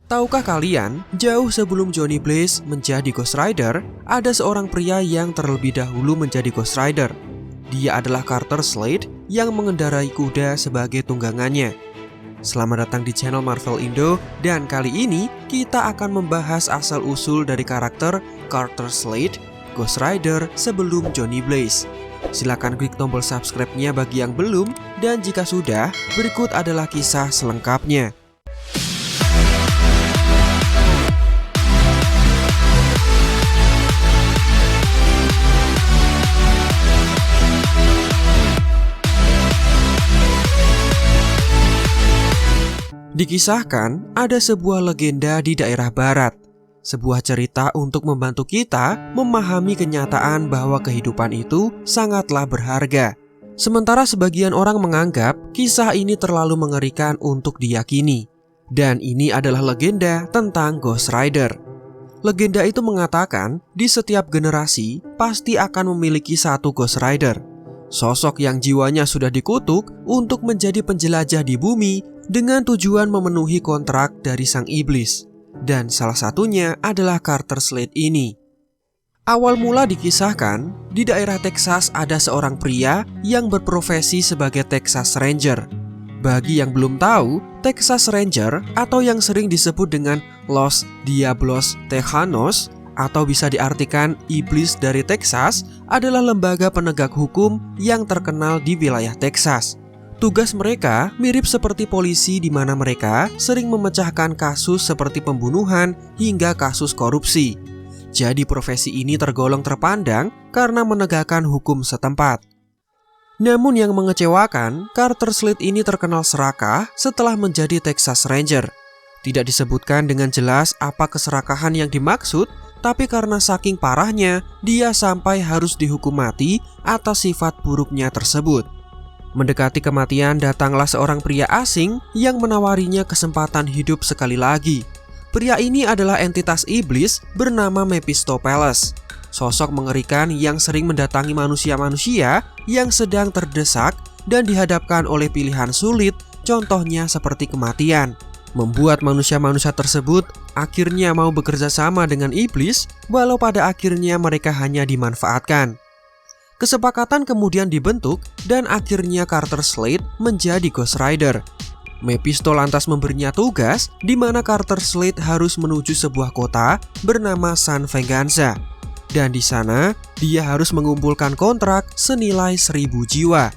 Tahukah kalian, jauh sebelum Johnny Blaze menjadi Ghost Rider, ada seorang pria yang terlebih dahulu menjadi Ghost Rider. Dia adalah Carter Slade yang mengendarai kuda sebagai tunggangannya. Selamat datang di channel Marvel Indo, dan kali ini kita akan membahas asal-usul dari karakter Carter Slade, Ghost Rider sebelum Johnny Blaze. Silahkan klik tombol subscribe-nya bagi yang belum, dan jika sudah, berikut adalah kisah selengkapnya. Dikisahkan, ada sebuah legenda di daerah barat. Sebuah cerita untuk membantu kita memahami kenyataan bahwa kehidupan itu sangatlah berharga. Sementara sebagian orang menganggap kisah ini terlalu mengerikan untuk diyakini. Dan ini adalah legenda tentang Ghost Rider. Legenda itu mengatakan di setiap generasi pasti akan memiliki satu Ghost Rider. Sosok yang jiwanya sudah dikutuk untuk menjadi penjelajah di bumi dengan tujuan memenuhi kontrak dari sang iblis. Dan salah satunya adalah Carter Slade ini. Awal mula dikisahkan, di daerah Texas ada seorang pria yang berprofesi sebagai Texas Ranger. Bagi yang belum tahu, Texas Ranger atau yang sering disebut dengan Los Diablos Tejanos atau bisa diartikan iblis dari Texas adalah lembaga penegak hukum yang terkenal di wilayah Texas. Tugas mereka mirip seperti polisi di mana mereka sering memecahkan kasus seperti pembunuhan hingga kasus korupsi. Jadi profesi ini tergolong terpandang karena menegakkan hukum setempat. Namun yang mengecewakan, Carter Slade ini terkenal serakah setelah menjadi Texas Ranger. Tidak disebutkan dengan jelas apa keserakahan yang dimaksud, tapi karena saking parahnya, dia sampai harus dihukum mati atas sifat buruknya tersebut. Mendekati kematian, datanglah seorang pria asing yang menawarinya kesempatan hidup sekali lagi. Pria ini adalah entitas iblis bernama Mephistopheles, sosok mengerikan yang sering mendatangi manusia-manusia yang sedang terdesak dan dihadapkan oleh pilihan sulit, contohnya seperti kematian. Membuat manusia-manusia tersebut akhirnya mau bekerja sama dengan iblis, walau pada akhirnya mereka hanya dimanfaatkan. Kesepakatan kemudian dibentuk dan akhirnya Carter Slade menjadi Ghost Rider. Mephisto lantas memberinya tugas di mana Carter Slade harus menuju sebuah kota bernama San Venganza. Dan di sana dia harus mengumpulkan kontrak senilai 1000 jiwa.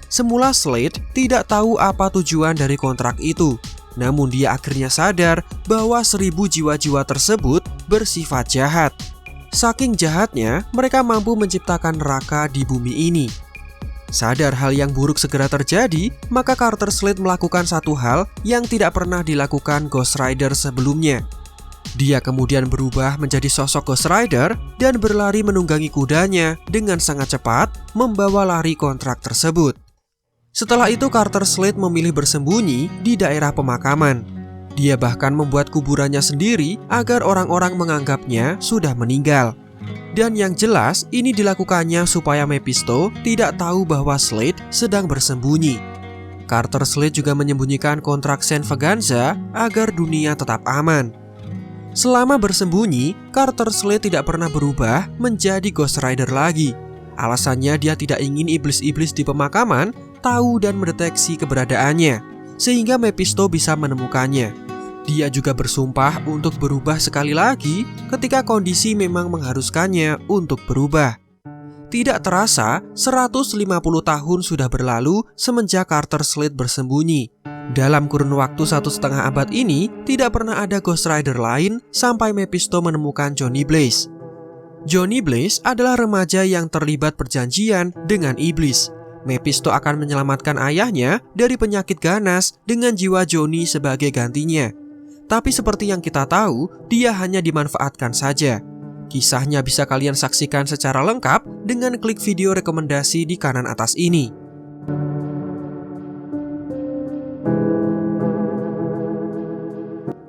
Semula Slade tidak tahu apa tujuan dari kontrak itu. Namun dia akhirnya sadar bahwa 1000 jiwa-jiwa tersebut bersifat jahat. Saking jahatnya, mereka mampu menciptakan neraka di bumi ini. Sadar hal yang buruk segera terjadi, maka Carter Slade melakukan satu hal yang tidak pernah dilakukan Ghost Rider sebelumnya. Dia kemudian berubah menjadi sosok Ghost Rider dan berlari menunggangi kudanya dengan sangat cepat membawa lari kontrak tersebut. Setelah itu Carter Slade memilih bersembunyi di daerah pemakaman. Dia bahkan membuat kuburannya sendiri agar orang-orang menganggapnya sudah meninggal. Dan yang jelas ini dilakukannya supaya Mephisto tidak tahu bahwa Slade sedang bersembunyi. Carter Slade juga menyembunyikan kontrak San Venganza agar dunia tetap aman. Selama bersembunyi, Carter Slade tidak pernah berubah menjadi Ghost Rider lagi. Alasannya dia tidak ingin iblis-iblis di pemakaman tahu dan mendeteksi keberadaannya, sehingga Mephisto bisa menemukannya. Dia juga bersumpah untuk berubah sekali lagi ketika kondisi memang mengharuskannya untuk berubah. Tidak terasa, 150 tahun sudah berlalu semenjak Carter Slade bersembunyi. Dalam kurun waktu 1,5 abad ini, tidak pernah ada Ghost Rider lain sampai Mephisto menemukan Johnny Blaze. Johnny Blaze adalah remaja yang terlibat perjanjian dengan iblis. Mephisto akan menyelamatkan ayahnya dari penyakit ganas dengan jiwa Johnny sebagai gantinya. Tapi seperti yang kita tahu, dia hanya dimanfaatkan saja. Kisahnya bisa kalian saksikan secara lengkap dengan klik video rekomendasi di kanan atas ini.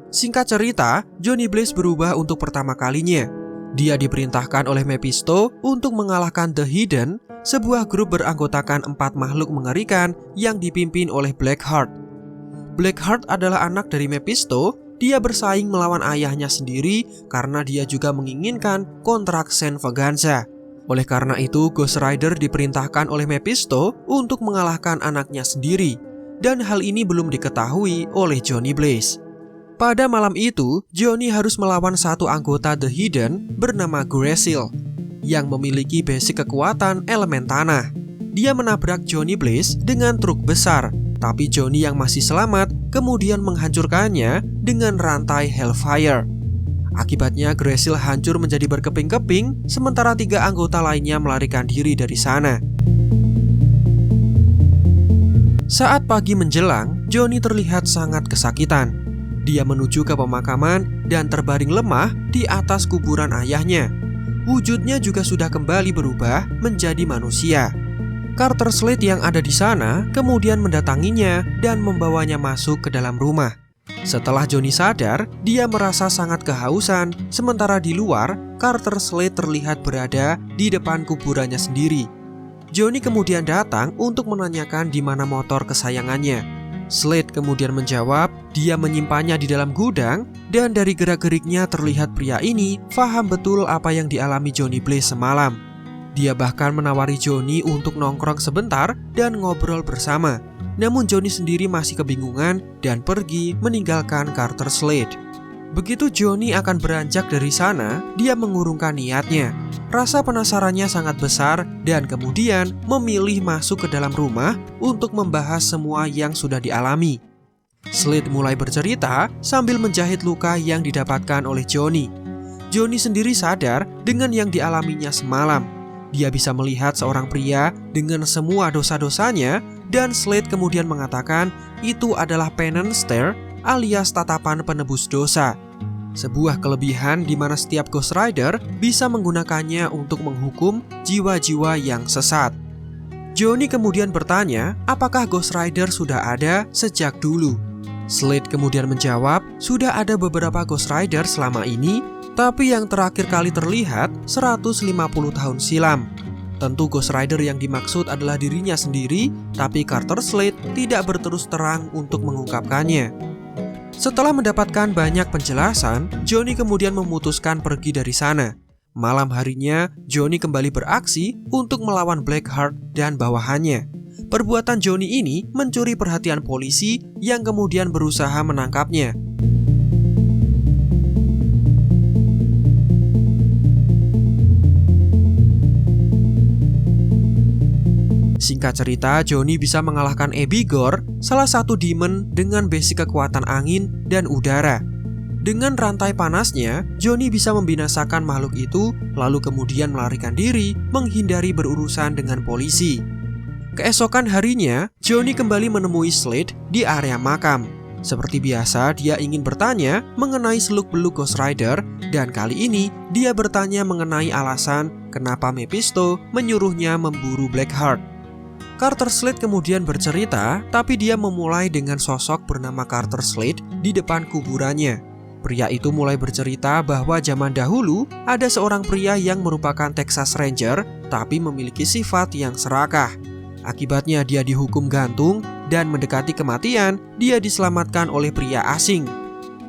Singkat cerita, Johnny Blaze berubah untuk pertama kalinya. Dia diperintahkan oleh Mephisto untuk mengalahkan The Hidden, sebuah grup beranggotakan 4 makhluk mengerikan yang dipimpin oleh Blackheart. Blackheart adalah anak dari Mephisto dia bersaing melawan ayahnya sendiri karena dia juga menginginkan kontrak Saint Vaganza. Oleh karena itu, Ghost Rider diperintahkan oleh Mephisto untuk mengalahkan anaknya sendiri, dan hal ini belum diketahui oleh Johnny Blaze. Pada malam itu, Johnny harus melawan satu anggota The Hidden bernama Gracil yang memiliki basic kekuatan elemen tanah. Dia menabrak Johnny Blaze dengan truk besar, tapi Johnny yang masih selamat kemudian menghancurkannya dengan rantai Hellfire. Akibatnya Gracil hancur menjadi berkeping-keping, sementara 3 anggota lainnya melarikan diri dari sana. Saat pagi menjelang, Johnny terlihat sangat kesakitan. Dia menuju ke pemakaman dan terbaring lemah di atas kuburan ayahnya. Wujudnya juga sudah kembali berubah menjadi manusia. Carter Slade yang ada di sana kemudian mendatanginya dan membawanya masuk ke dalam rumah. Setelah Johnny sadar, dia merasa sangat kehausan, sementara di luar, Carter Slade terlihat berada di depan kuburannya sendiri. Johnny kemudian datang untuk menanyakan di mana motor kesayangannya. Slade kemudian menjawab, dia menyimpannya di dalam gudang, dan dari gerak-geriknya terlihat pria ini paham betul apa yang dialami Johnny Blaze semalam. Dia bahkan menawari Johnny untuk nongkrong sebentar dan ngobrol bersama. Namun Johnny sendiri masih kebingungan dan pergi meninggalkan Carter Slade. Begitu Johnny akan beranjak dari sana, dia mengurungkan niatnya. Rasa penasarannya sangat besar dan kemudian memilih masuk ke dalam rumah untuk membahas semua yang sudah dialami. Slade mulai bercerita sambil menjahit luka yang didapatkan oleh Johnny. Johnny sendiri sadar dengan yang dialaminya semalam. Dia bisa melihat seorang pria dengan semua dosa-dosanya, dan Slade kemudian mengatakan itu adalah penance stare alias tatapan penebus dosa. Sebuah kelebihan di mana setiap Ghost Rider bisa menggunakannya untuk menghukum jiwa-jiwa yang sesat. Johnny kemudian bertanya apakah Ghost Rider sudah ada sejak dulu. Slade kemudian menjawab sudah ada beberapa Ghost Rider selama ini, tapi yang terakhir kali terlihat 150 tahun silam. Tentu Ghost Rider yang dimaksud adalah dirinya sendiri, tapi Carter Slade tidak berterus terang untuk mengungkapkannya. Setelah mendapatkan banyak penjelasan, Johnny kemudian memutuskan pergi dari sana. Malam harinya, Johnny kembali beraksi untuk melawan Blackheart dan bawahannya. Perbuatan Johnny ini mencuri perhatian polisi yang kemudian berusaha menangkapnya. Singkat cerita, Johnny bisa mengalahkan Ebigor, salah satu demon dengan basic kekuatan angin dan udara. Dengan rantai panasnya, Johnny bisa membinasakan makhluk itu, lalu kemudian melarikan diri, menghindari berurusan dengan polisi. Keesokan harinya, Johnny kembali menemui Slade di area makam. Seperti biasa, dia ingin bertanya mengenai seluk-beluk Ghost Rider, dan kali ini dia bertanya mengenai alasan kenapa Mephisto menyuruhnya memburu Blackheart. Carter Slade kemudian bercerita, tapi dia memulai dengan sosok bernama Carter Slade di depan kuburannya. Pria itu mulai bercerita bahwa zaman dahulu ada seorang pria yang merupakan Texas Ranger, tapi memiliki sifat yang serakah. Akibatnya dia dihukum gantung dan mendekati kematian, dia diselamatkan oleh pria asing.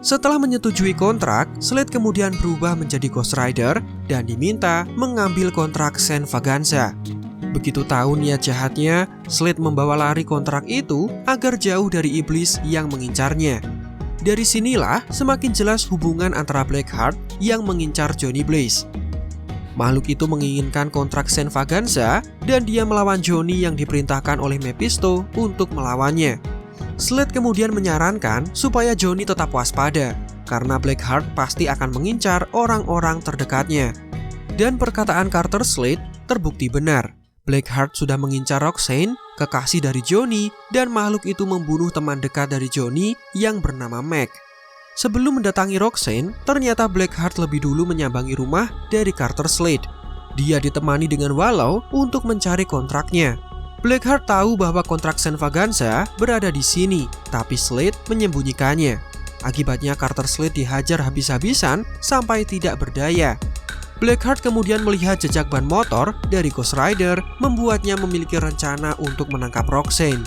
Setelah menyetujui kontrak, Slade kemudian berubah menjadi Ghost Rider dan diminta mengambil kontrak Saint Vaganza. Begitu tahu niat jahatnya, Slade membawa lari kontrak itu agar jauh dari iblis yang mengincarnya. Dari sinilah semakin jelas hubungan antara Blackheart yang mengincar Johnny Blaze. Makhluk itu menginginkan kontrak Saint Vaganza dan dia melawan Johnny yang diperintahkan oleh Mephisto untuk melawannya. Slade kemudian menyarankan supaya Johnny tetap waspada karena Blackheart pasti akan mengincar orang-orang terdekatnya. Dan perkataan Carter Slade terbukti benar. Blackheart sudah mengincar Roxanne, kekasih dari Johnny, dan makhluk itu membunuh teman dekat dari Johnny yang bernama Meg. Sebelum mendatangi Roxanne, ternyata Blackheart lebih dulu menyambangi rumah dari Carter Slade. Dia ditemani dengan Wallow untuk mencari kontraknya. Blackheart tahu bahwa kontrak Saint Vaganza berada di sini, tapi Slade menyembunyikannya. Akibatnya Carter Slade dihajar habis-habisan sampai tidak berdaya. Blackheart kemudian melihat jejak ban motor dari Ghost Rider, membuatnya memiliki rencana untuk menangkap Roxanne.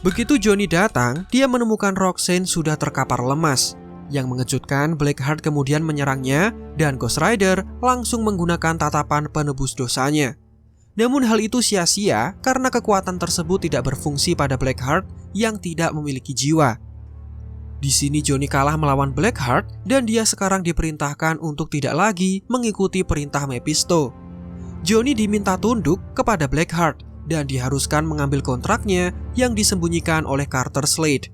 Begitu Johnny datang, dia menemukan Roxanne sudah terkapar lemas. Yang mengejutkan, Blackheart kemudian menyerangnya dan Ghost Rider langsung menggunakan tatapan penebus dosanya. Namun hal itu sia-sia karena kekuatan tersebut tidak berfungsi pada Blackheart yang tidak memiliki jiwa. Di sini Johnny kalah melawan Blackheart dan dia sekarang diperintahkan untuk tidak lagi mengikuti perintah Mephisto. Johnny diminta tunduk kepada Blackheart dan diharuskan mengambil kontraknya yang disembunyikan oleh Carter Slade.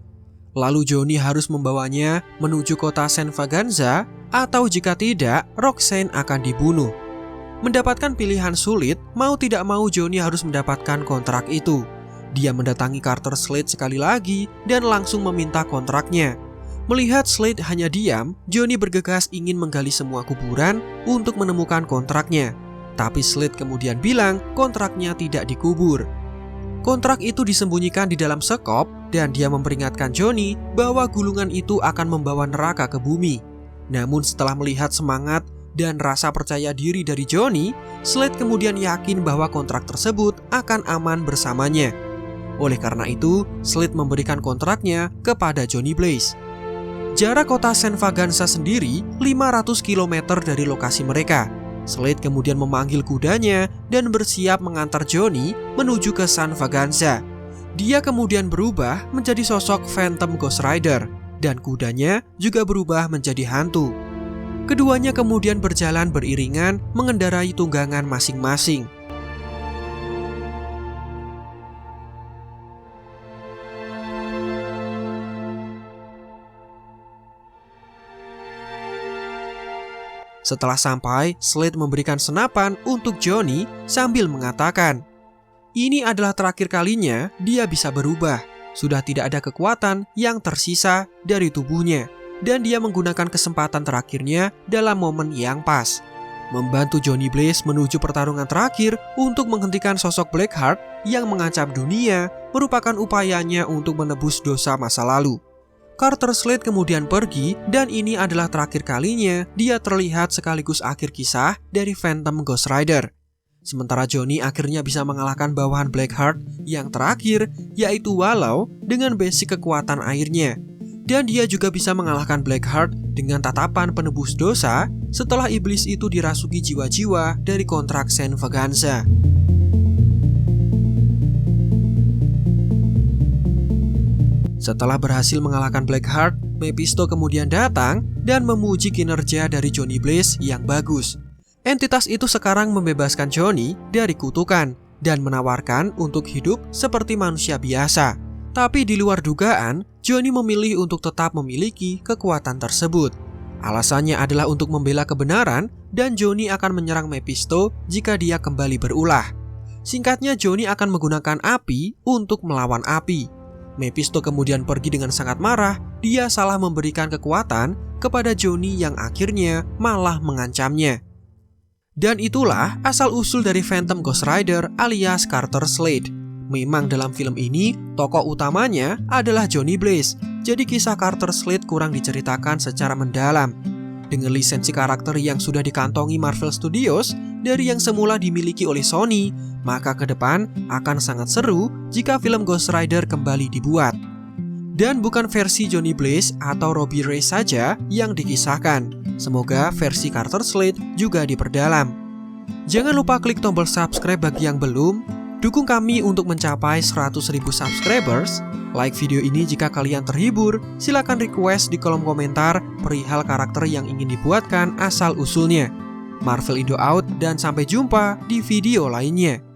Lalu Johnny harus membawanya menuju kota San Vaganza, atau jika tidak, Roxanne akan dibunuh. Mendapatkan pilihan sulit, mau tidak mau Johnny harus mendapatkan kontrak itu. Dia mendatangi Carter Slade sekali lagi dan langsung meminta kontraknya. Melihat Slade hanya diam, Johnny bergegas ingin menggali semua kuburan untuk menemukan kontraknya. Tapi Slade kemudian bilang kontraknya tidak dikubur. Kontrak itu disembunyikan di dalam sekop dan dia memperingatkan Johnny bahwa gulungan itu akan membawa neraka ke bumi. Namun setelah melihat semangat dan rasa percaya diri dari Johnny, Slade kemudian yakin bahwa kontrak tersebut akan aman bersamanya. Oleh karena itu, Slade memberikan kontraknya kepada Johnny Blaze. Jarak kota San Vaganza sendiri 500 km dari lokasi mereka. Slade kemudian memanggil kudanya dan bersiap mengantar Johnny menuju ke San Vaganza. Dia kemudian berubah menjadi sosok Phantom Ghost Rider dan kudanya juga berubah menjadi hantu. Keduanya kemudian berjalan beriringan mengendarai tunggangan masing-masing. Setelah sampai, Slade memberikan senapan untuk Johnny sambil mengatakan, ini adalah terakhir kalinya dia bisa berubah. Sudah tidak ada kekuatan yang tersisa dari tubuhnya. Dan dia menggunakan kesempatan terakhirnya dalam momen yang pas. Membantu Johnny Blaze menuju pertarungan terakhir untuk menghentikan sosok Blackheart yang mengancam dunia merupakan upayanya untuk menebus dosa masa lalu. Carter Slade kemudian pergi dan ini adalah terakhir kalinya dia terlihat sekaligus akhir kisah dari Phantom Ghost Rider. Sementara Johnny akhirnya bisa mengalahkan bawahan Blackheart yang terakhir, yaitu Wallow dengan basic kekuatan airnya. Dan dia juga bisa mengalahkan Blackheart dengan tatapan penebus dosa setelah iblis itu dirasuki jiwa-jiwa dari kontrak San Vaganza. Setelah berhasil mengalahkan Blackheart, Mephisto kemudian datang dan memuji kinerja dari Johnny Blaze yang bagus. Entitas itu sekarang membebaskan Johnny dari kutukan dan menawarkan untuk hidup seperti manusia biasa. Tapi di luar dugaan, Johnny memilih untuk tetap memiliki kekuatan tersebut. Alasannya adalah untuk membela kebenaran dan Johnny akan menyerang Mephisto jika dia kembali berulah. Singkatnya, Johnny akan menggunakan api untuk melawan api. Mephisto kemudian pergi dengan sangat marah. Dia salah memberikan kekuatan kepada Johnny yang akhirnya malah mengancamnya. Dan itulah asal-usul dari Phantom Ghost Rider alias Carter Slade. Memang dalam film ini, tokoh utamanya adalah Johnny Blaze. Jadi kisah Carter Slade kurang diceritakan secara mendalam. Dengan lisensi karakter yang sudah dikantongi Marvel Studios dari yang semula dimiliki oleh Sony, maka ke depan akan sangat seru jika film Ghost Rider kembali dibuat. Dan bukan versi Johnny Blaze atau Robbie Reyes saja yang dikisahkan. Semoga versi Carter Slade juga diperdalam. Jangan lupa klik tombol subscribe bagi yang belum. Dukung kami untuk mencapai 100.000 subscribers. Like video ini jika kalian terhibur. Silakan request di kolom komentar perihal karakter yang ingin dibuatkan asal-usulnya. Marvel Indo out dan sampai jumpa di video lainnya.